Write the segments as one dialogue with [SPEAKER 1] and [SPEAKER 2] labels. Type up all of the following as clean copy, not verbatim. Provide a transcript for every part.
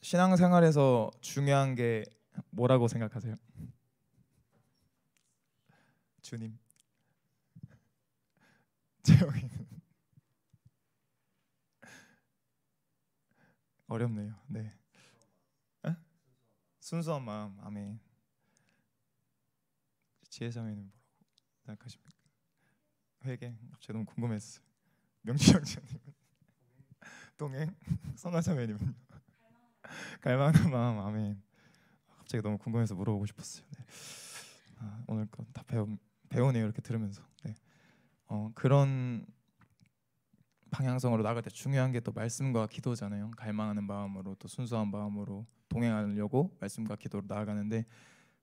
[SPEAKER 1] 신앙생활에서 중요한 게 뭐라고 생각하세요? 주님. 재영이는 어렵네요. 네. 에? 순수한 마음. 아멘. 지혜자매는 뭐라고 생각하십니까? 회개. 제가 너무 궁금했어요. 명지영 장님은 동행. 선화자매님은 갈망하는 마음. 아멘. 갑자기 너무 궁금해서 물어보고 싶었어요. 네. 오늘 거 다 배우네요. 이렇게 들으면서. 네. 그런 방향성으로 나갈 때 중요한 게 또 말씀과 기도잖아요. 갈망하는 마음으로 또 순수한 마음으로 동행하려고 말씀과 기도로 나아가는데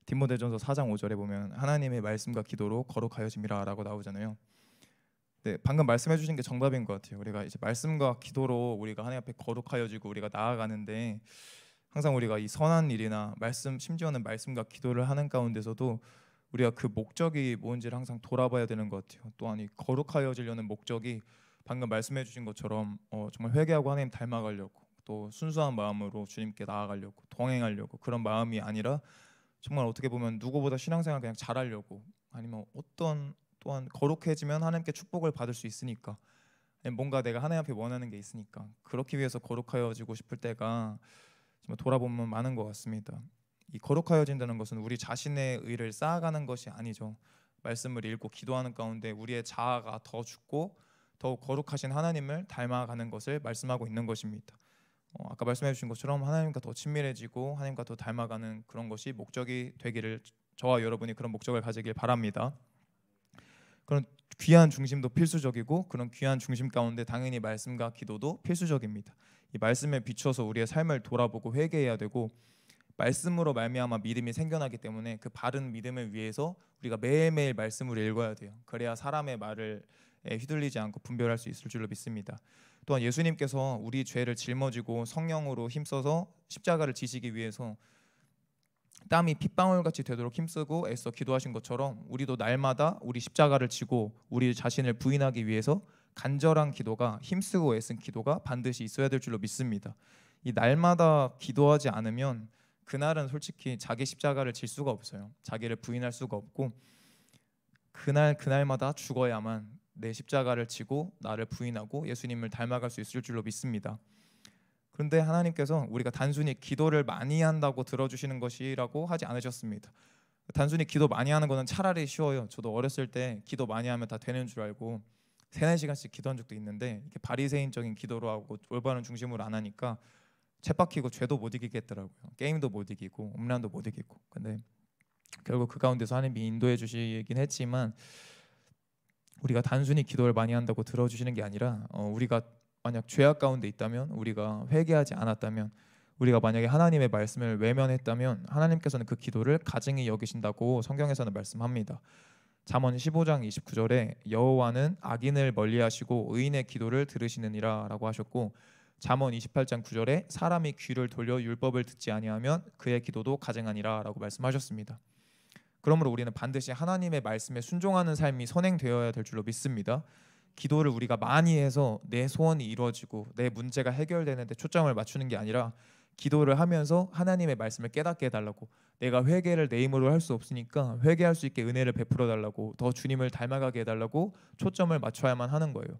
[SPEAKER 1] 디모데전서 4장 5절에 보면 하나님의 말씀과 기도로 거룩하여짐이라라고 나오잖아요. 네, 방금 말씀해 주신 게 정답인 것 같아요. 우리가 이제 말씀과 기도로 우리가 하나님 앞에 거룩하여지고 우리가 나아가는데 항상 우리가 이 선한 일이나 말씀, 심지어는 말씀과 기도를 하는 가운데서도 우리가 그 목적이 뭔지를 항상 돌아봐야 되는 것 같아요. 또한 이 거룩하여지려는 목적이 방금 말씀해 주신 것처럼 정말 회개하고 하나님 닮아가려고 또 순수한 마음으로 주님께 나아가려고 동행하려고 그런 마음이 아니라 정말 어떻게 보면 누구보다 신앙생활 그냥 잘하려고 아니면 어떤 또한 거룩해지면 하나님께 축복을 받을 수 있으니까 뭔가 내가 하나님 앞에 원하는 게 있으니까 그렇기 위해서 거룩하여지고 싶을 때가 정말 돌아보면 많은 것 같습니다. 이 거룩하여진다는 것은 우리 자신의 의를 쌓아가는 것이 아니죠. 말씀을 읽고 기도하는 가운데 우리의 자아가 더 죽고 더욱 거룩하신 하나님을 닮아가는 것을 말씀하고 있는 것입니다. 아까 말씀해 주신 것처럼 하나님과 더 친밀해지고 하나님과 더 닮아가는 그런 것이 목적이 되기를 저와 여러분이 그런 목적을 가지길 바랍니다. 그런 귀한 중심도 필수적이고 그런 귀한 중심 가운데 당연히 말씀과 기도도 필수적입니다. 이 말씀에 비추어서 우리의 삶을 돌아보고 회개해야 되고 말씀으로 말미암아 믿음이 생겨나기 때문에 그 바른 믿음을 위해서 우리가 매일매일 말씀을 읽어야 돼요. 그래야 사람의 말을 휘둘리지 않고 분별할 수 있을 줄로 믿습니다. 또한 예수님께서 우리 죄를 짊어지고 성령으로 힘써서 십자가를 지시기 위해서 땀이 핏방울같이 되도록 힘쓰고 애써 기도하신 것처럼 우리도 날마다 우리 십자가를 지고 우리 자신을 부인하기 위해서 간절한 기도가 힘쓰고 애쓴 기도가 반드시 있어야 될 줄로 믿습니다. 이 날마다 기도하지 않으면 그날은 솔직히 자기 십자가를 질 수가 없어요. 자기를 부인할 수가 없고 그날마다 죽어야만 내 십자가를 지고 나를 부인하고 예수님을 닮아갈 수 있을 줄로 믿습니다. 그런데 하나님께서 우리가 단순히 기도를 많이 한다고 들어주시는 것이라고 하지 않으셨습니다. 단순히 기도 많이 하는 거는 차라리 쉬워요. 저도 어렸을 때 기도 많이 하면 다 되는 줄 알고 3-4시간씩 기도한 적도 있는데 이렇게 바리새인적인 기도로 하고 올바른 중심으로 안 하니까 쳇박히고 죄도 못 이기겠더라고요. 게임도 못 이기고 음란도 못 이기고. 근데 결국 그 가운데서 하나님이 인도해 주시긴 했지만 우리가 단순히 기도를 많이 한다고 들어주시는 게 아니라 우리가 만약 죄악 가운데 있다면 우리가 회개하지 않았다면 우리가 만약에 하나님의 말씀을 외면했다면 하나님께서는 그 기도를 가증히 여기신다고 성경에서는 말씀합니다. 잠언 15장 29절에 여호와는 악인을 멀리하시고 의인의 기도를 들으시느니라 라고 하셨고 잠언 28장 9절에 사람이 귀를 돌려 율법을 듣지 아니하면 그의 기도도 가증하니라 라고 말씀하셨습니다. 그러므로 우리는 반드시 하나님의 말씀에 순종하는 삶이 선행되어야 될 줄로 믿습니다. 기도를 우리가 많이 해서 내 소원이 이루어지고 내 문제가 해결되는 데 초점을 맞추는 게 아니라 기도를 하면서 하나님의 말씀을 깨닫게 해달라고 내가 회개를 내 힘으로 할 수 없으니까 회개할 수 있게 은혜를 베풀어 달라고 더 주님을 닮아가게 해달라고 초점을 맞춰야만 하는 거예요.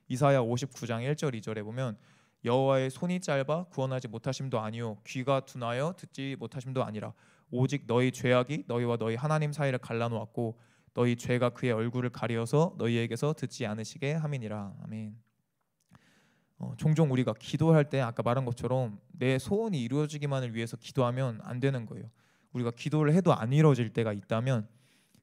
[SPEAKER 1] 이사야 59장 1절 2절에 보면 여호와의 손이 짧아 구원하지 못하심도 아니요 귀가 둔하여 듣지 못하심도 아니라 오직 너희 죄악이 너희와 너희 하나님 사이를 갈라놓았고 너희 죄가 그의 얼굴을 가리어서 너희에게서 듣지 않으시게 함이니라. 아멘. 종종 우리가 기도할 때 아까 말한 것처럼 내 소원이 이루어지기만을 위해서 기도하면 안 되는 거예요. 우리가 기도를 해도 안 이루어질 때가 있다면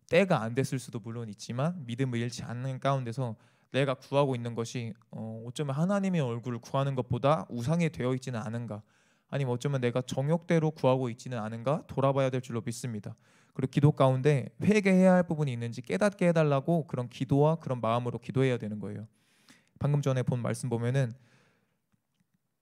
[SPEAKER 1] 때가 안 됐을 수도 물론 있지만 믿음을 잃지 않는 가운데서 내가 구하고 있는 것이 어쩌면 하나님의 얼굴을 구하는 것보다 우상이 되어 있지는 않은가, 아니면 어쩌면 내가 정욕대로 구하고 있지는 않은가 돌아봐야 될 줄로 믿습니다. 그리고 기도 가운데 회개해야 할 부분이 있는지 깨닫게 해달라고 그런 기도와 그런 마음으로 기도해야 되는 거예요. 방금 전에 본 말씀 보면은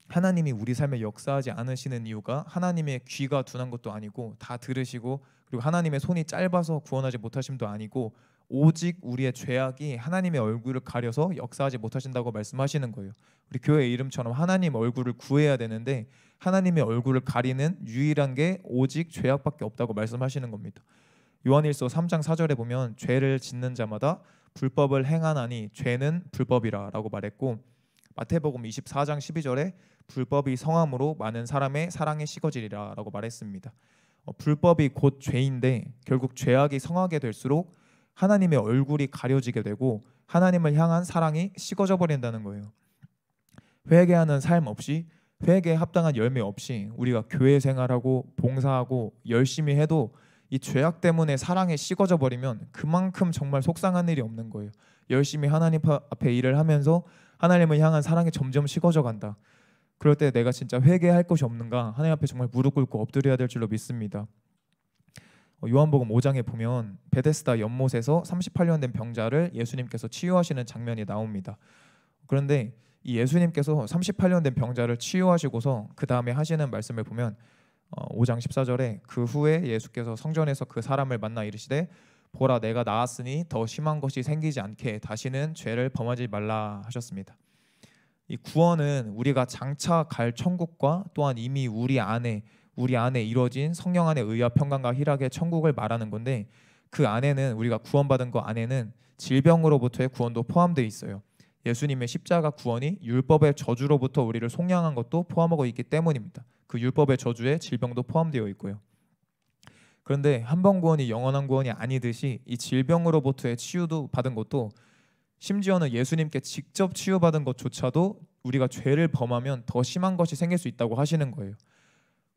[SPEAKER 1] 하나님이 우리 삶에 역사하지 않으시는 이유가 하나님의 귀가 둔한 것도 아니고 다 들으시고 그리고 하나님의 손이 짧아서 구원하지 못하심도 아니고 오직 우리의 죄악이 하나님의 얼굴을 가려서 역사하지 못하신다고 말씀하시는 거예요. 우리 교회 이름처럼 하나님 얼굴을 구해야 되는데 하나님의 얼굴을 가리는 유일한 게 오직 죄악밖에 없다고 말씀하시는 겁니다. 요한일서 3장 4절에 보면 죄를 짓는 자마다 불법을 행하나니 죄는 불법이라 라고 말했고, 마태복음 24장 12절에 불법이 성함으로 많은 사람의 사랑이 식어지리라 라고 말했습니다. 불법이 곧 죄인데 결국 죄악이 성하게 될수록 하나님의 얼굴이 가려지게 되고 하나님을 향한 사랑이 식어져 버린다는 거예요. 회개하는 삶 없이, 회개에 합당한 열매 없이 우리가 교회 생활하고 봉사하고 열심히 해도 이 죄악 때문에 사랑이 식어져 버리면 그만큼 정말 속상한 일이 없는 거예요. 열심히 하나님 앞에 일을 하면서 하나님을 향한 사랑이 점점 식어져 간다. 그럴 때 내가 진짜 회개할 것이 없는가, 하나님 앞에 정말 무릎 꿇고 엎드려야 될 줄로 믿습니다. 요한복음 5장에 보면 베데스다 연못에서 38년 된 병자를 예수님께서 치유하시는 장면이 나옵니다. 그런데 이 예수님께서 38년 된 병자를 치유하시고서 그 다음에 하시는 말씀을 보면 5장 14절에 그 후에 예수께서 성전에서 그 사람을 만나 이르시되 보라 내가 나았으니 더 심한 것이 생기지 않게 다시는 죄를 범하지 말라 하셨습니다. 이 구원은 우리가 장차 갈 천국과 또한 이미 우리 안에 이루어진 성령 안의 의와 평강과 희락의 천국을 말하는 건데, 그 안에는, 우리가 구원받은 거 안에는 질병으로부터의 구원도 포함되어 있어요. 예수님의 십자가 구원이 율법의 저주로부터 우리를 속량한 것도 포함하고 있기 때문입니다. 그 율법의 저주에 질병도 포함되어 있고요. 그런데 한 번 구원이 영원한 구원이 아니듯이 이 질병으로부터의 치유도 받은 것도, 심지어는 예수님께 직접 치유받은 것조차도 우리가 죄를 범하면 더 심한 것이 생길 수 있다고 하시는 거예요.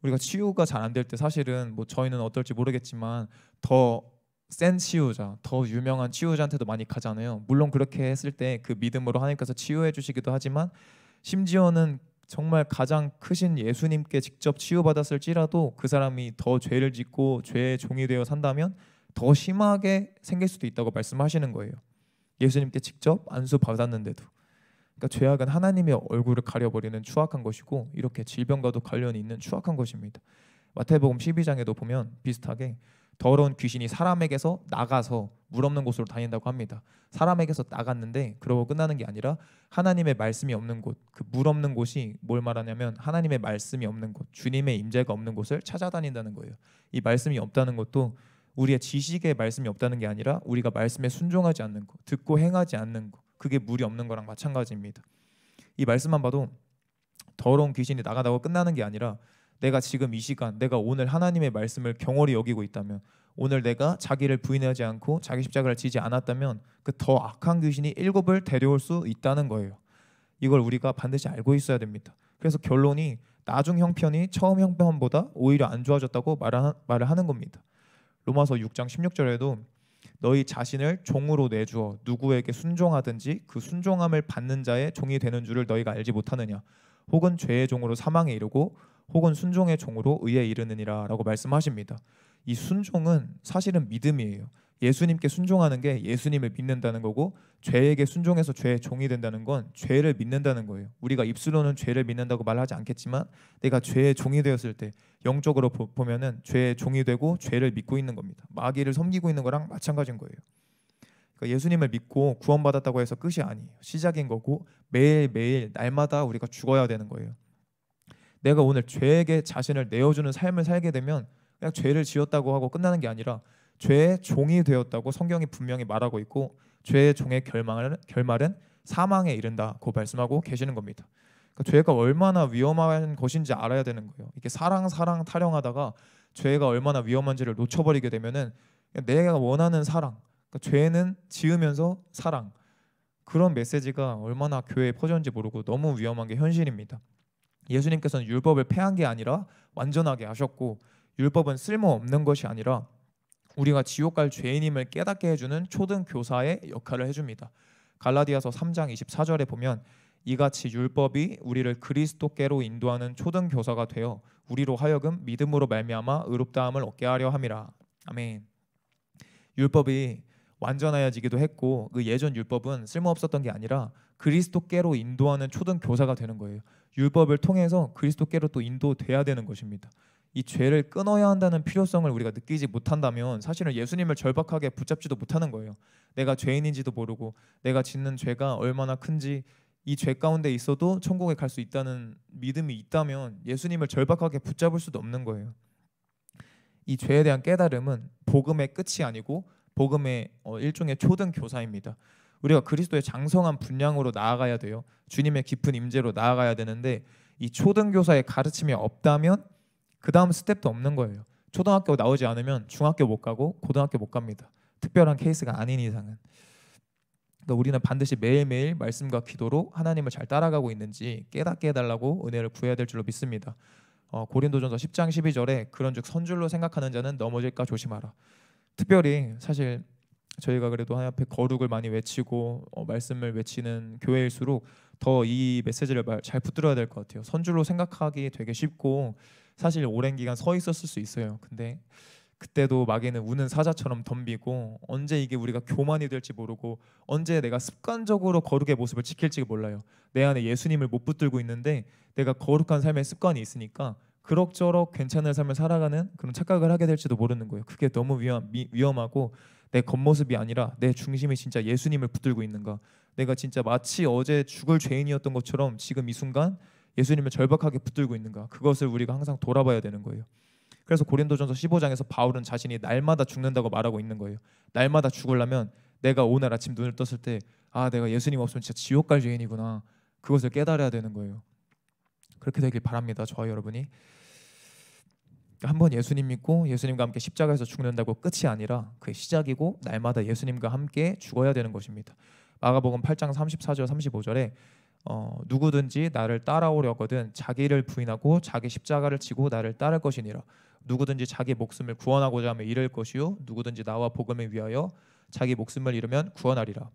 [SPEAKER 1] 우리가 치유가 잘 안 될 때 사실은 저희는 어떨지 모르겠지만 더 센 치유자, 더 유명한 치유자한테도 많이 가잖아요. 물론 그렇게 했을 때 그 믿음으로 하나님께서 치유해 주시기도 하지만, 심지어는 정말 가장 크신 예수님께 직접 치유받았을지라도 그 사람이 더 죄를 짓고 죄의 종이 되어 산다면 더 심하게 생길 수도 있다고 말씀하시는 거예요. 예수님께 직접 안수받았는데도. 그러니까 죄악은 하나님의 얼굴을 가려버리는 추악한 것이고, 이렇게 질병과도 관련이 있는 추악한 것입니다. 마태복음 12장에도 보면 비슷하게 더러운 귀신이 사람에게서 나가서 물 없는 곳으로 다닌다고 합니다. 사람에게서 나갔는데 그러고 끝나는 게 아니라 하나님의 말씀이 없는 곳, 그 물 없는 곳이 뭘 말하냐면 하나님의 말씀이 없는 곳, 주님의 임재가 없는 곳을 찾아다닌다는 거예요. 이 말씀이 없다는 것도 우리의 지식에 말씀이 없다는 게 아니라 우리가 말씀에 순종하지 않는 것, 듣고 행하지 않는 것, 그게 물이 없는 거랑 마찬가지입니다. 이 말씀만 봐도 더러운 귀신이 나가다고 끝나는 게 아니라, 내가 지금 이 시간, 내가 오늘 하나님의 말씀을 경홀히 여기고 있다면, 오늘 내가 자기를 부인하지 않고 자기 십자가를 지지 않았다면 그 더 악한 귀신이 7을 데려올 수 있다는 거예요. 이걸 우리가 반드시 알고 있어야 됩니다. 그래서 결론이 나중 형편이 처음 형편보다 오히려 안 좋아졌다고 말을 하는 겁니다. 로마서 6장 16절에도 너희 자신을 종으로 내주어 누구에게 순종하든지 그 순종함을 받는 자의 종이 되는 줄을 너희가 알지 못하느냐. 혹은 죄의 종으로 사망에 이르고 혹은 순종의 종으로 의에 이르느니라 라고 말씀하십니다. 이 순종은 사실은 믿음이에요. 예수님께 순종하는 게 예수님을 믿는다는 거고, 죄에게 순종해서 죄의 종이 된다는 건 죄를 믿는다는 거예요. 우리가 입술로는 죄를 믿는다고 말하지 않겠지만 내가 죄의 종이 되었을 때 영적으로 보면은 죄의 종이 되고 죄를 믿고 있는 겁니다. 마귀를 섬기고 있는 거랑 마찬가지인 거예요. 그러니까 예수님을 믿고 구원받았다고 해서 끝이 아니에요. 시작인 거고 매일매일 날마다 우리가 죽어야 되는 거예요. 내가 오늘 죄에게 자신을 내어주는 삶을 살게 되면 그냥 죄를 지었다고 하고 끝나는 게 아니라 죄의 종이 되었다고 성경이 분명히 말하고 있고, 죄의 종의 결말은 사망에 이른다고 말씀하고 계시는 겁니다. 그러니까 죄가 얼마나 위험한 것인지 알아야 되는 거예요. 이렇게 사랑 타령하다가 죄가 얼마나 위험한지를 놓쳐버리게 되면은 내가 원하는 사랑, 그러니까 죄는 지으면서 사랑, 그런 메시지가 얼마나 교회에 퍼졌는지 모르고 너무 위험한 게 현실입니다. 예수님께서는 율법을 폐한 게 아니라 완전하게 하셨고, 율법은 쓸모없는 것이 아니라 우리가 지옥 갈 죄인임을 깨닫게 해주는 초등 교사의 역할을 해줍니다. 갈라디아서 3장 24절에 보면 이같이 율법이 우리를 그리스도께로 인도하는 초등 교사가 되어 우리로 하여금 믿음으로 말미암아 의롭다함을 얻게 하려 함이라. 아멘. 율법이 완전하여지기도 했고, 그 예전 율법은 쓸모없었던 게 아니라 그리스도께로 인도하는 초등 교사가 되는 거예요. 율법을 통해서 그리스도께로 또 인도돼야 되는 것입니다. 이 죄를 끊어야 한다는 필요성을 우리가 느끼지 못한다면 사실은 예수님을 절박하게 붙잡지도 못하는 거예요. 내가 죄인인지도 모르고 내가 짓는 죄가 얼마나 큰지 이 죄 가운데 있어도 천국에 갈 수 있다는 믿음이 있다면 예수님을 절박하게 붙잡을 수도 없는 거예요. 이 죄에 대한 깨달음은 복음의 끝이 아니고 복음의 일종의 초등 교사입니다. 우리가 그리스도의 장성한 분량으로 나아가야 돼요. 주님의 깊은 임재로 나아가야 되는데 이 초등 교사의 가르침이 없다면 그 다음 스텝도 없는 거예요. 초등학교 나오지 않으면 중학교 못 가고 고등학교 못 갑니다. 특별한 케이스가 아닌 이상은. 그러니까 우리는 반드시 매일매일 말씀과 기도로 하나님을 잘 따라가고 있는지 깨닫게 해달라고 은혜를 구해야 될 줄로 믿습니다. 고린도전서 10장 12절에 그런즉 선줄로 생각하는 자는 넘어질까 조심하라. 특별히 사실 저희가 그래도 하나님 앞에 거룩을 많이 외치고 말씀을 외치는 교회일수록 더 이 메시지를 잘 붙들어야 될 것 같아요. 선줄로 생각하기 되게 쉽고 사실 오랜 기간 서 있었을 수 있어요. 근데 그때도 마귀는 우는 사자처럼 덤비고 언제 이게 우리가 교만이 될지 모르고 언제 내가 습관적으로 거룩의 모습을 지킬지 몰라요. 내 안에 예수님을 못 붙들고 있는데 내가 거룩한 삶의 습관이 있으니까 그럭저럭 괜찮은 삶을 살아가는 그런 착각을 하게 될지도 모르는 거예요. 그게 너무 위험하고 내 겉모습이 아니라 내 중심이 진짜 예수님을 붙들고 있는가, 내가 진짜 마치 어제 죽을 죄인이었던 것처럼 지금 이 순간 예수님을 절박하게 붙들고 있는가, 그것을 우리가 항상 돌아봐야 되는 거예요. 그래서 고린도전서 15장에서 바울은 자신이 날마다 죽는다고 말하고 있는 거예요. 날마다 죽으려면 내가 오늘 아침 눈을 떴을 때 내가 예수님 없으면 진짜 지옥 갈 죄인이구나, 그것을 깨달아야 되는 거예요. 그렇게 되길 바랍니다. 저와 여러분이 한번 예수님 믿고 예수님과 함께 십자가에서 죽는다고 끝이 아니라 그의 시작이고 날마다 예수님과 함께 죽어야 되는 것입니다. 마가복음 8장 34절 35절에 누구든지 나를 따라오려거든 자기를 부인하고 자기 십자가를 지고 나를 따를 것이니라. 누구든지 자기 목숨을 구원하고자 하면 잃을 것이요 누구든지 나와 복음을 위하여 자기 목숨을 잃으면 구원하리라.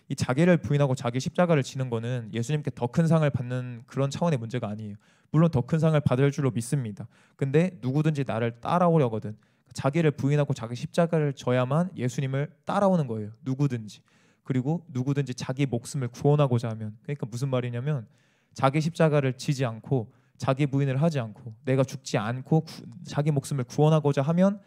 [SPEAKER 1] 이 자기를 부인하고 자기 십자가를 지는 거는 예수님께 더 큰 상을 받는 그런 차원의 문제가 아니에요. 물론 더 큰 상을 받을 줄로 믿습니다. 근데 누구든지 나를 따라오려거든, 자기를 부인하고 자기 십자가를 져야만 예수님을 따라오는 거예요. 누구든지. 그리고 누구든지 자기 목숨을 구원하고자 하면, 그러니까 무슨 말이냐면 자기 십자가를 지지 않고 자기 부인을 하지 않고 내가 죽지 않고 자기 목숨을 구원하고자 하면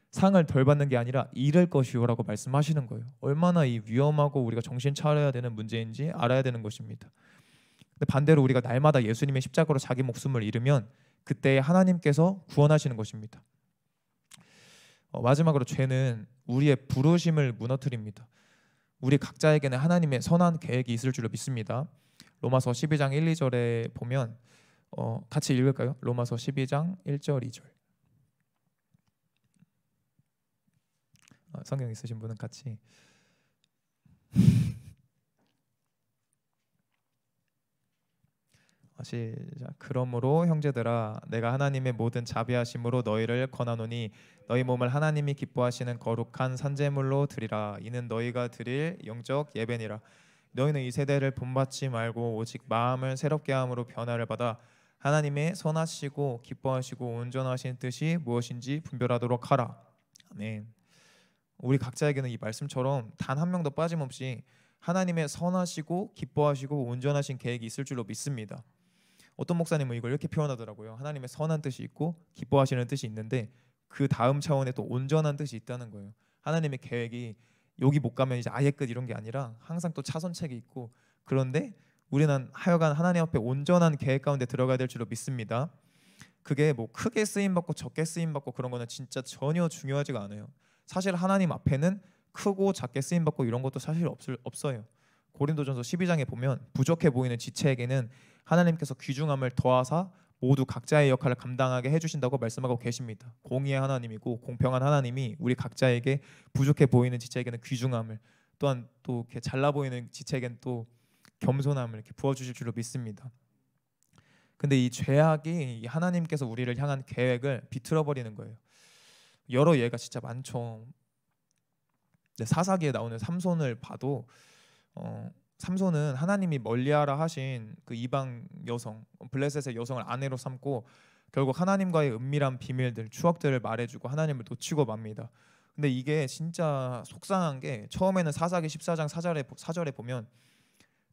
[SPEAKER 1] 상을 덜 받는 게 아니라 잃을 것이요라고 말씀하시는 거예요. 얼마나 이 위험하고 우리가 정신 차려야 되는 문제인지 알아야 되는 것입니다. 근데 반대로 우리가 날마다 예수님의 십자가로 자기 목숨을 잃으면 그때 하나님께서 구원하시는 것입니다. 마지막으로 죄는 우리의 부르심을 무너뜨립니다. 우리 각자에게는 하나님의 선한 계획이 있을 줄로 믿습니다. 로마서 12장 1, 2절에 보면 같이 읽을까요? 로마서 12장 1절 2절. 성경 있으신 분은 같이. 시작. 그러므로 형제들아 내가 하나님의 모든 자비하심으로 너희를 권하노니 너희 몸을 하나님이 기뻐하시는 거룩한 산제물로 드리라. 이는 너희가 드릴 영적 예배니라. 너희는 이 세대를 본받지 말고 오직 마음을 새롭게 함으로 변화를 받아 하나님의 선하시고 기뻐하시고 온전하신 뜻이 무엇인지 분별하도록 하라. 아멘. 우리 각자에게는 이 말씀처럼 단 한 명도 빠짐없이 하나님의 선하시고 기뻐하시고 온전하신 계획이 있을 줄로 믿습니다. 어떤 목사님은 이걸 이렇게 표현하더라고요. 하나님의 선한 뜻이 있고 기뻐하시는 뜻이 있는데 그 다음 차원에 또 온전한 뜻이 있다는 거예요. 하나님의 계획이 여기 못 가면 이제 아예 끝 이런 게 아니라 항상 또 차선책이 있고, 그런데 우리는 하여간 하나님 앞에 온전한 계획 가운데 들어가야 될 줄로 믿습니다. 그게 뭐 크게 쓰임 받고 적게 쓰임 받고 그런 거는 진짜 전혀 중요하지가 않아요. 사실 하나님 앞에는 크고 작게 쓰임 받고 이런 것도 사실 없어요. 고린도전서 12장에 보면 부족해 보이는 지체에게는 하나님께서 귀중함을 더하사 모두 각자의 역할을 감당하게 해주신다고 말씀하고 계십니다. 공의의 하나님이고 공평한 하나님이 우리 각자에게 부족해 보이는 지체에게는 귀중함을, 또한 또 이렇게 잘나 보이는 지체에게는 또 겸손함을 이렇게 부어주실 줄로 믿습니다. 근데 이 죄악이 하나님께서 우리를 향한 계획을 비틀어 버리는 거예요. 여러 예가 진짜 많죠. 사사기에 나오는 삼손을 봐도 삼손은 하나님이 멀리하라 하신 그 이방 여성 블레셋의 여성을 아내로 삼고 결국 하나님과의 은밀한 비밀들, 추억들을 말해주고 하나님을 놓치고 맙니다. 근데 이게 진짜 속상한 게 처음에는 사사기 14장 4절에 보면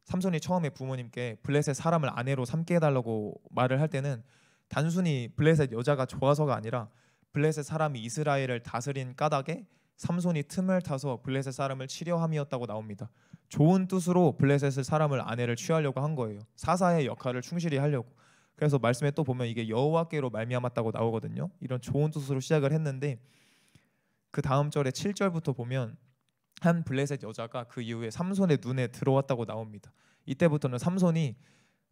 [SPEAKER 1] 삼손이 처음에 부모님께 블레셋 사람을 아내로 삼게 해달라고 말을 할 때는 단순히 블레셋 여자가 좋아서가 아니라 블레셋 사람이 이스라엘을 다스린 까닭에 삼손이 틈을 타서 블레셋 사람을 치려 함이었다고 나옵니다. 좋은 뜻으로 블레셋을 사람을 아내를 취하려고 한 거예요. 사사의 역할을 충실히 하려고. 그래서 말씀에 또 보면 이게 여호와께로 말미암았다고 나오거든요. 이런 좋은 뜻으로 시작을 했는데 그 다음 절에 7절부터 보면 한 블레셋 여자가 그 이후에 삼손의 눈에 들어왔다고 나옵니다. 이때부터는 삼손이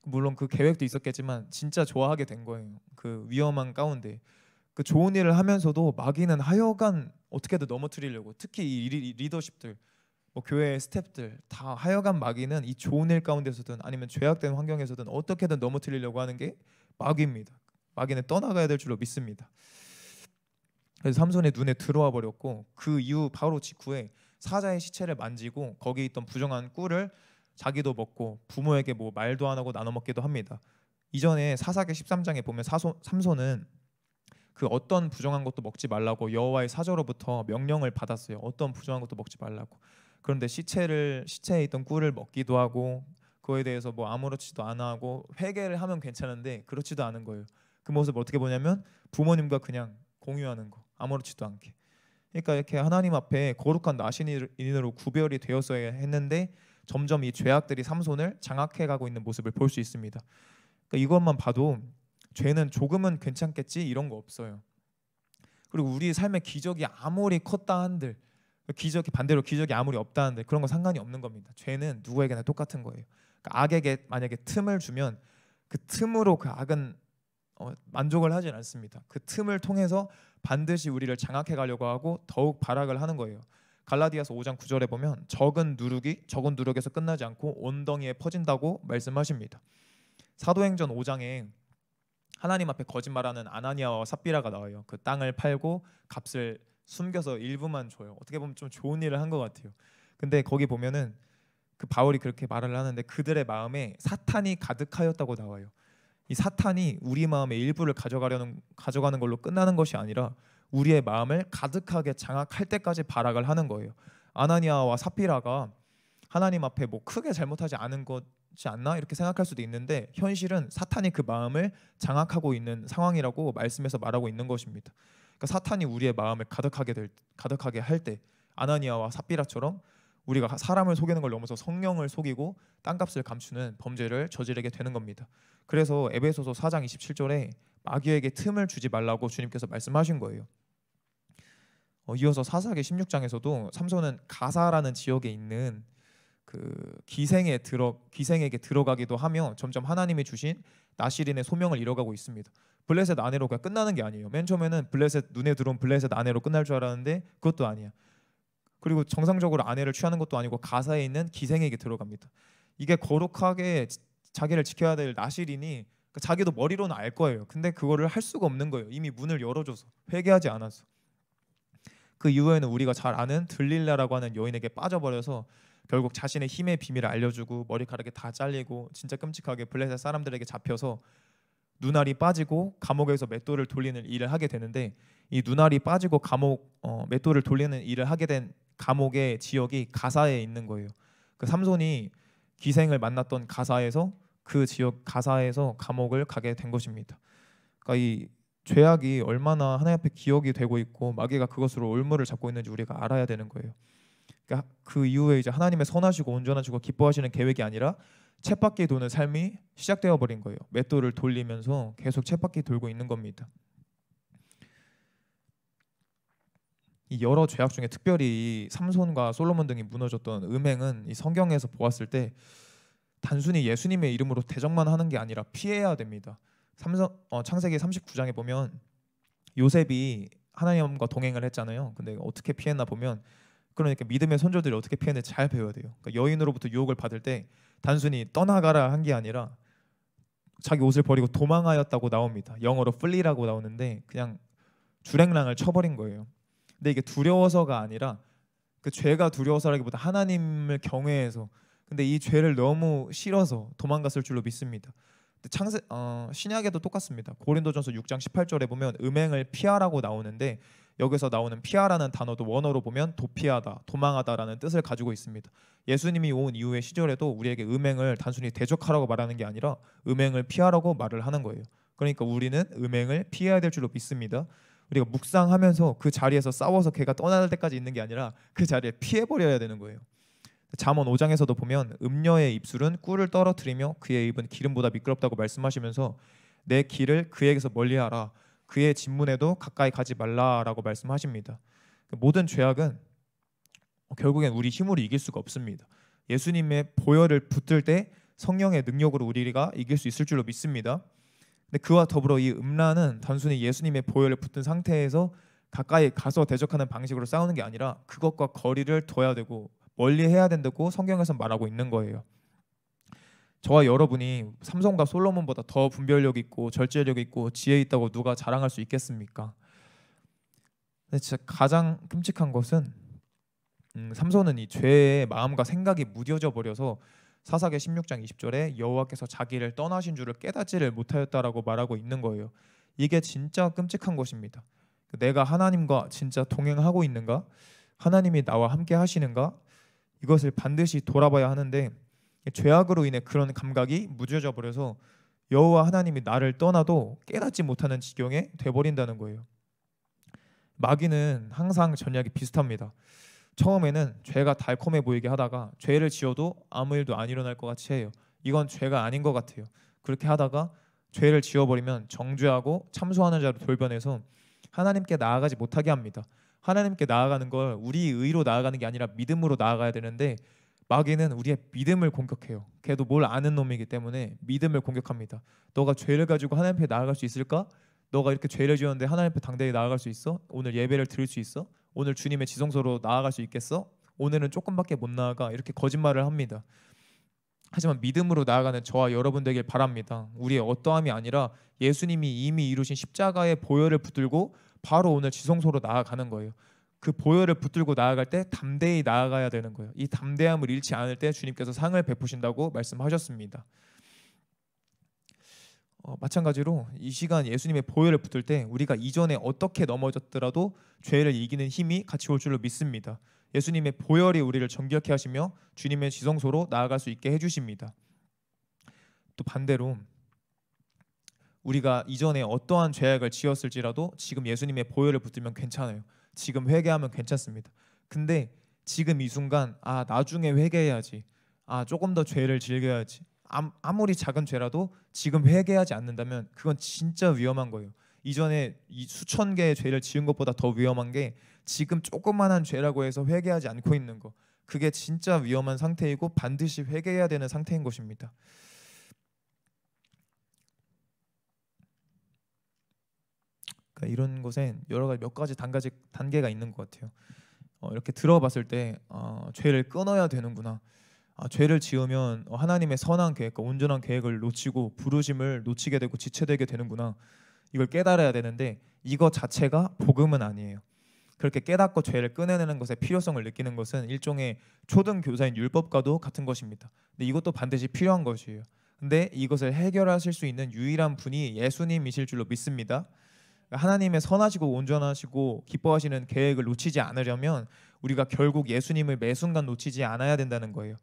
[SPEAKER 1] 물론 그 계획도 있었겠지만 진짜 좋아하게 된 거예요. 그 위험한 가운데 그 좋은 일을 하면서도 마귀는 하여간 어떻게든 넘어뜨리려고, 특히 이 리더십들, 뭐 교회의 스태프들 다 하여간 마귀는 이 좋은 일 가운데서든 아니면 죄악된 환경에서든 어떻게든 넘어뜨리려고 하는 게 마귀입니다. 마귀는 떠나가야 될 줄로 믿습니다. 그래서 삼손의 눈에 들어와 버렸고 그 이후 바로 직후에 사자의 시체를 만지고 거기 있던 부정한 꿀을 자기도 먹고 부모에게 뭐 말도 안 하고 나눠 먹기도 합니다. 이전에 사사기 13장에 보면 삼손은 그 어떤 부정한 것도 먹지 말라고 여호와의 사저로부터 명령을 받았어요. 어떤 부정한 것도 먹지 말라고. 그런데 시체에 있던 꿀을 먹기도 하고 그거에 대해서 뭐 아무렇지도 않아 하고 회개를 하면 괜찮은데 그렇지도 않은 거예요. 그 모습을 어떻게 보냐면 부모님과 그냥 공유하는 거, 아무렇지도 않게. 그러니까 이렇게 하나님 앞에 거룩한 나신인으로 구별이 되었어야 했는데 점점 이 죄악들이 삼손을 장악해가고 있는 모습을 볼 수 있습니다. 그러니까 이것만 봐도 죄는 조금은 괜찮겠지 이런 거 없어요. 그리고 우리 삶의 기적이 아무리 컸다 한들 반대로 기적이 아무리 없다 한들 그런 거 상관이 없는 겁니다. 죄는 누구에게나 똑같은 거예요. 그러니까 악에게 만약에 틈을 주면 그 틈으로 그 악은 만족을 하진 않습니다. 그 틈을 통해서 반드시 우리를 장악해 가려고 하고 더욱 발악을 하는 거예요. 갈라디아서 5장 9절에 보면 적은 누룩에서 끝나지 않고 온덩이에 퍼진다고 말씀하십니다. 사도행전 5장에 하나님 앞에 거짓말하는 아나니아와 삽비라가 나와요. 그 땅을 팔고 값을 숨겨서 일부만 줘요. 어떻게 보면 좀 좋은 일을 한 것 같아요. 근데 거기 보면은 그 바울이 그렇게 말을 하는데 그들의 마음에 사탄이 가득하였다고 나와요. 이 사탄이 우리 마음의 일부를 가져가는 걸로 끝나는 것이 아니라 우리의 마음을 가득하게 장악할 때까지 발악을 하는 거예요. 아나니아와 삽비라가 하나님 앞에 뭐 크게 잘못하지 않은 것이 않나 이렇게 생각할 수도 있는데 현실은 사탄이 그 마음을 장악하고 있는 상황이라고 말씀에서 말하고 있는 것입니다. 그러니까 사탄이 우리의 마음을 가득하게 할 때 아나니아와 삽비라처럼 우리가 사람을 속이는 걸 넘어서 성령을 속이고 땅값을 감추는 범죄를 저지르게 되는 겁니다. 그래서 에베소서 4장 27절에 마귀에게 틈을 주지 말라고 주님께서 말씀하신 거예요. 이어서 사사기 16장에서도 삼손은 가사라는 지역에 있는 그 기생에게 들어가기도 하며 점점 하나님이 주신 나실인의 소명을 이뤄가고 있습니다. 블레셋 아내로 그냥 끝나는 게 아니에요. 맨 처음에는 눈에 들어온 블레셋 아내로 끝날 줄 알았는데 그것도 아니야. 그리고 정상적으로 아내를 취하는 것도 아니고 가사에 있는 기생에게 들어갑니다. 이게 거룩하게 자기를 지켜야 될 나실인이 자기도 머리로는 알 거예요. 근데 그거를 할 수가 없는 거예요. 이미 문을 열어줘서 회개하지 않아서. 그 이후에는 우리가 잘 아는 들릴라라고 하는 여인에게 빠져버려서 결국 자신의 힘의 비밀을 알려주고 머리카락이 다 잘리고 진짜 끔찍하게 블레셋 사람들에게 잡혀서 눈알이 빠지고 감옥에서 맷돌을 돌리는 일을 하게 되는데 이 눈알이 빠지고 맷돌을 돌리는 일을 하게 된 감옥의 지역이 가사에 있는 거예요. 그 삼손이 기생을 만났던 가사에서 그 지역 가사에서 감옥을 가게 된 것입니다. 그러니까 이 죄악이 얼마나 하나님 앞에 기억이 되고 있고 마귀가 그것으로 올무를 잡고 있는지 우리가 알아야 되는 거예요. 그러니까 그 이후에 이제 하나님의 선하시고 온전하시고 기뻐하시는 계획이 아니라 쳇바퀴 도는 삶이 시작되어 버린 거예요. 맷돌을 돌리면서 계속 쳇바퀴 돌고 있는 겁니다. 이 여러 죄악 중에 특별히 삼손과 솔로몬 등이 무너졌던 음행은 이 성경에서 보았을 때 단순히 예수님의 이름으로 대적만 하는 게 아니라 피해야 됩니다. 창세기 39장에 보면 요셉이 하나님과 동행을 했잖아요. 근데 어떻게 피했나 보면 그러니까 믿음의 손자들이 어떻게 피했는지 잘 배워야 돼요. 그러니까 여인으로부터 유혹을 받을 때 단순히 떠나가라 한 게 아니라 자기 옷을 버리고 도망하였다고 나옵니다. 영어로 flee라고 나오는데 그냥 주랭랑을 쳐버린 거예요. 근데 이게 두려워서가 아니라 그 죄가 두려워서라기보다 하나님을 경외해서 근데 이 죄를 너무 싫어서 도망갔을 줄로 믿습니다. 신약에도 똑같습니다. 고린도전서 6장 18절에 보면 음행을 피하라고 나오는데 여기서 나오는 피하라는 단어도 원어로 보면 도피하다, 도망하다라는 뜻을 가지고 있습니다. 예수님이 온 이후의 시절에도 우리에게 음행을 단순히 대적하라고 말하는 게 아니라 음행을 피하라고 말을 하는 거예요. 그러니까 우리는 음행을 피해야 될 줄로 믿습니다. 우리가 묵상하면서 그 자리에서 싸워서 걔가 떠날 때까지 있는 게 아니라 그 자리에 피해버려야 되는 거예요. 잠언 5장에서도 보면 음녀의 입술은 꿀을 떨어뜨리며 그의 입은 기름보다 미끄럽다고 말씀하시면서 내 길을 그에게서 멀리하라, 그의 진문에도 가까이 가지 말라라고 말씀하십니다. 모든 죄악은 결국엔 우리 힘으로 이길 수가 없습니다. 예수님의 보혈을 붙들 때 성령의 능력으로 우리가 이길 수 있을 줄로 믿습니다. 근데 그와 더불어 이 음란은 단순히 예수님의 보혈을 붙든 상태에서 가까이 가서 대적하는 방식으로 싸우는 게 아니라 그것과 거리를 둬야 되고 멀리 해야 된다고 성경에서 말하고 있는 거예요. 저와 여러분이 삼손과 솔로몬보다 더 분별력 있고 절제력 있고 지혜 있다고 누가 자랑할 수 있겠습니까? 근데 진짜 가장 끔찍한 것은 삼손은 이 죄의 마음과 생각이 무뎌져 버려서 사사기 16장 20절에 여호와께서 자기를 떠나신 줄을 깨닫지를 못하였다라고 말하고 있는 거예요. 이게 진짜 끔찍한 것입니다. 내가 하나님과 진짜 동행하고 있는가? 하나님이 나와 함께 하시는가? 이것을 반드시 돌아봐야 하는데 죄악으로 인해 그런 감각이 무뎌져 버려서 여호와 하나님이 나를 떠나도 깨닫지 못하는 지경에 돼버린다는 거예요. 마귀는 항상 전략이 비슷합니다. 처음에는 죄가 달콤해 보이게 하다가 죄를 지어도 아무 일도 안 일어날 것 같이 해요. 이건 죄가 아닌 것 같아요. 그렇게 하다가 죄를 지어버리면 정죄하고 참소하는 자로 돌변해서 하나님께 나아가지 못하게 합니다. 하나님께 나아가는 걸 우리 의로 나아가는 게 아니라 믿음으로 나아가야 되는데 마귀는 우리의 믿음을 공격해요. 걔도 뭘 아는 놈이기 때문에 믿음을 공격합니다. 너가 죄를 가지고 하나님 앞에 나아갈 수 있을까? 너가 이렇게 죄를 지었는데 하나님 앞에 당당히 나아갈 수 있어? 오늘 예배를 드릴 수 있어? 오늘 주님의 지성소로 나아갈 수 있겠어? 오늘은 조금밖에 못 나아가. 이렇게 거짓말을 합니다. 하지만 믿음으로 나아가는 저와 여러분 되길 바랍니다. 우리의 어떠함이 아니라 예수님이 이미 이루신 십자가의 보혈을 붙들고 바로 오늘 지성소로 나아가는 거예요. 그 보혈을 붙들고 나아갈 때 담대히 나아가야 되는 거예요. 이 담대함을 잃지 않을 때 주님께서 상을 베푸신다고 말씀하셨습니다. 마찬가지로 이 시간 예수님의 보혈을 붙들 때 우리가 이전에 어떻게 넘어졌더라도 죄를 이기는 힘이 같이 올 줄로 믿습니다. 예수님의 보혈이 우리를 정결케 하시며 주님의 지성소로 나아갈 수 있게 해주십니다. 또 반대로 우리가 이전에 어떠한 죄악을 지었을지라도 지금 예수님의 보혈을 붙들면 괜찮아요. 지금 회개하면 괜찮습니다. 근데 지금 이 순간 나중에 회개해야지, 조금 더 죄를 즐겨야지, 아무리 작은 죄라도 지금 회개하지 않는다면 그건 진짜 위험한 거예요. 이전에 이 수천 개의 죄를 지은 것보다 더 위험한 게 지금 조그만한 죄라고 해서 회개하지 않고 있는 거. 그게 진짜 위험한 상태이고 반드시 회개해야 되는 상태인 것입니다. 그러니까 이런 것엔 여러 가지 몇 가지 단계가 있는 것 같아요. 이렇게 들어봤을 때 죄를 끊어야 되는구나. 죄를 지으면 하나님의 선한 계획과 온전한 계획을 놓치고 부르심을 놓치게 되고 지체되게 되는구나. 이걸 깨달아야 되는데 이거 자체가 복음은 아니에요. 그렇게 깨닫고 죄를 끊어내는 것의 필요성을 느끼는 것은 일종의 초등 교사인 율법과도 같은 것입니다. 근데 이것도 반드시 필요한 것이에요. 근데 이것을 해결하실 수 있는 유일한 분이 예수님이실 줄로 믿습니다. 하나님의 선하시고 온전하시고 기뻐하시는 계획을 놓치지 않으려면 우리가 결국 예수님을 매 순간 놓치지 않아야 된다는 거예요.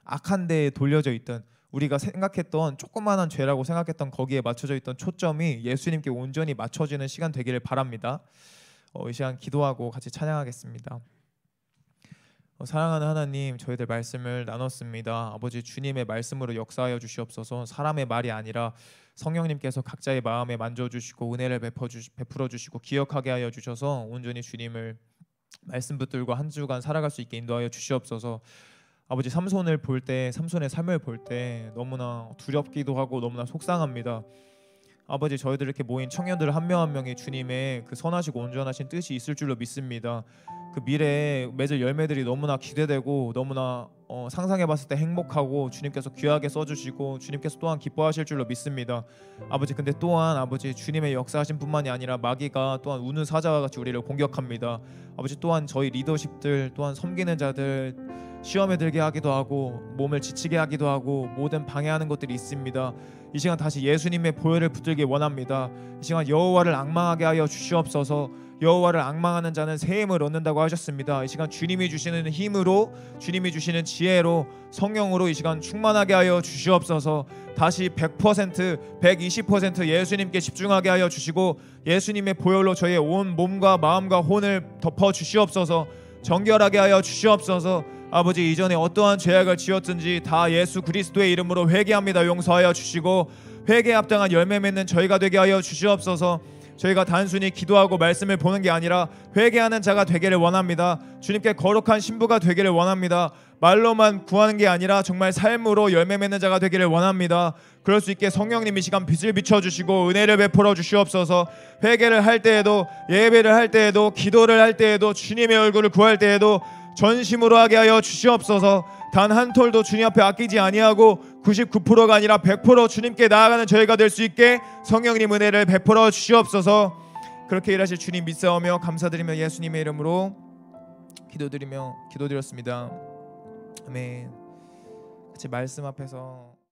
[SPEAKER 1] 악한 데에 돌려져 있던 우리가 생각했던 조그마한 죄라고 생각했던 거기에 맞춰져 있던 초점이 예수님께 온전히 맞춰지는 시간 되기를 바랍니다. 이 시간 기도하고 같이 찬양하겠습니다. 사랑하는 하나님, 저희들 말씀을 나눴습니다. 아버지, 주님의 말씀으로 역사하여 주시옵소서. 사람의 말이 아니라 성령님께서 각자의 마음에 만져주시고 은혜를 베풀어 주시고 기억하게 하여 주셔서 온전히 주님을 말씀 붙들고 한 주간 살아갈 수 있게 인도하여 주시옵소서. 아버지, 삼손의 삶을 볼 때 너무나 두렵기도 하고 너무나 속상합니다. 아버지, 저희들 이렇게 모인 청년들 한 명 한 명이 주님의 그 선하시고 온전하신 뜻이 있을 줄로 믿습니다. 그 미래에 맺을 열매들이 너무나 기대되고 너무나 상상해봤을 때 행복하고 주님께서 귀하게 써주시고 주님께서 또한 기뻐하실 줄로 믿습니다. 아버지, 근데 또한 아버지 주님의 역사하신 뿐만이 아니라 마귀가 또한 우는 사자와 같이 우리를 공격합니다. 아버지, 또한 저희 리더십들 또한 섬기는 자들 시험에 들게 하기도 하고 몸을 지치게 하기도 하고 모든 방해하는 것들이 있습니다. 이 시간 다시 예수님의 보혈을 붙들기 원합니다. 이 시간 여호와를 앙망하게 하여 주시옵소서. 여호와를 앙망하는 자는 새 힘을 얻는다고 하셨습니다. 이 시간 주님이 주시는 힘으로, 주님이 주시는 지혜로, 성령으로 이 시간 충만하게 하여 주시옵소서. 다시 100%, 120% 예수님께 집중하게 하여 주시고 예수님의 보혈로 저희의 온 몸과 마음과 혼을 덮어 주시옵소서. 정결하게 하여 주시옵소서. 아버지, 이전에 어떠한 죄악을 지었든지 다 예수 그리스도의 이름으로 회개합니다. 용서하여 주시고 회개에 합당한 열매 맺는 저희가 되게 하여 주시옵소서. 저희가 단순히 기도하고 말씀을 보는 게 아니라 회개하는 자가 되기를 원합니다. 주님께 거룩한 신부가 되기를 원합니다. 말로만 구하는 게 아니라 정말 삶으로 열매 맺는 자가 되기를 원합니다. 그럴 수 있게 성령님이 시간 빛을 비춰주시고 은혜를 베풀어 주시옵소서. 회개를 할 때에도, 예배를 할 때에도, 기도를 할 때에도, 주님의 얼굴을 구할 때에도 전심으로 하게 하여 주시옵소서. 단 한 톨도 주님 앞에 아끼지 아니하고 99%가 아니라 100% 주님께 나아가는 저희가 될 수 있게 성령님 은혜를 베풀어 주시옵소서. 그렇게 일하실 주님 믿사오며 감사드리며 예수님의 이름으로 기도드렸습니다. 아멘. 같이 말씀 앞에서